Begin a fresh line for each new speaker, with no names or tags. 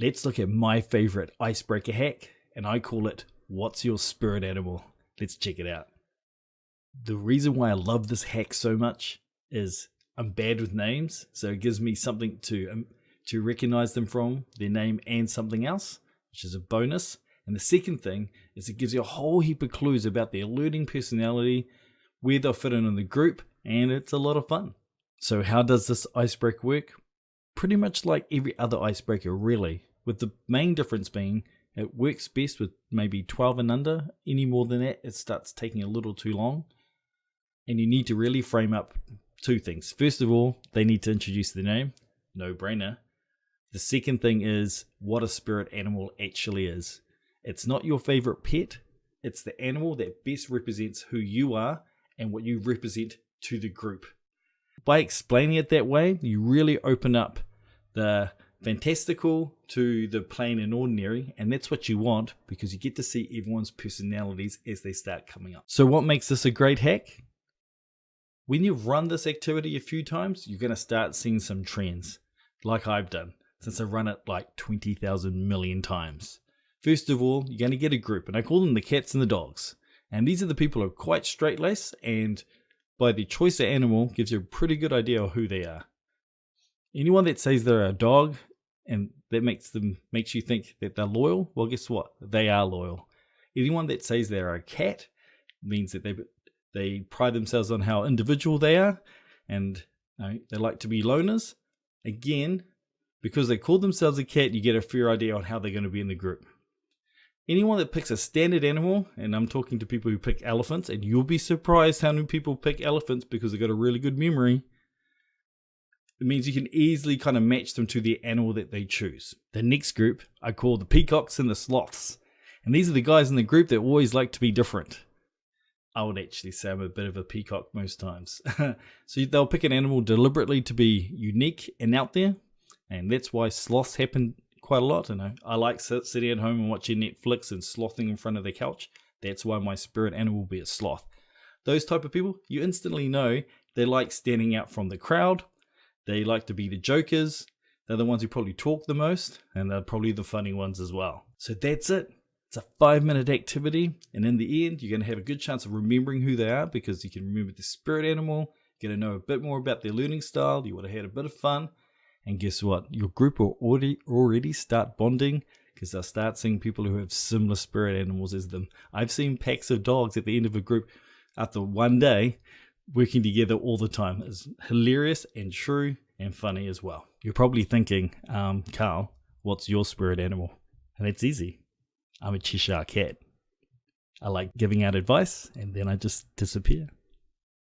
Let's look at my favorite icebreaker hack, and I call it, what's your spirit animal? Let's check it out. The reason why I love this hack so much is I'm bad with names, so it gives me something to recognize them from, their name and something else, which is a bonus. And the second thing is it gives you a whole heap of clues about their learning personality, where they'll fit in the group, and it's a lot of fun. So how does this icebreaker work? Pretty much like every other icebreaker, really, with the main difference being it works best with maybe 12 and under. Any more than that, it starts taking a little too long. And you need to really frame up two things. First of all, they need to introduce their name. No brainer. The second thing is what a spirit animal actually is. It's not your favorite pet. It's the animal that best represents who you are and what you represent to the group. By explaining it that way, you really open up the fantastical to the plain and ordinary, and that's what you want because you get to see everyone's personalities as they start coming up. So what makes this a great hack? When you've run this activity a few times, you're going to start seeing some trends, like I've done, since I've run it like 20,000 million times. First of all, you're going to get a group, and I call them the cats and the dogs. And these are the people who are quite straight-laced, and by the choice of animal, gives you a pretty good idea of who they are. Anyone that says they're a dog, and that makes you think that they're loyal, well, guess what? They are loyal. Anyone that says they're a cat means that they pride themselves on how individual they are, and they like to be loners. Again, because they call themselves a cat, you get a fair idea on how they're going to be in the group. Anyone that picks a standard animal, and I'm talking to people who pick elephants, and you'll be surprised how many people pick elephants because they've got a really good memory. It means you can easily kind of match them to the animal that they choose. The next group I call the peacocks and the sloths. And these are the guys in the group that always like to be different. I would actually say I'm a bit of a peacock most times. So they'll pick an animal deliberately to be unique and out there. And that's why sloths happen quite a lot. I like sitting at home and watching Netflix and slothing in front of the couch. That's why my spirit animal will be a sloth. Those type of people, you instantly know they like standing out from the crowd. They like to be the jokers. They're the ones who probably talk the most, and they're probably the funny ones as well. So that's it. It's a 5-minute activity, and in the end, you're going to have a good chance of remembering who they are because you can remember the spirit animal, get to know a bit more about their learning style, you would have had a bit of fun, and guess what? Your group will already start bonding because they'll start seeing people who have similar spirit animals as them. I've seen packs of dogs at the end of a group after one day working together all the time. It's hilarious and true and funny as well. You're probably thinking, Karl, what's your spirit animal? And it's easy. I'm a Cheshire cat. I like giving out advice and then I just disappear.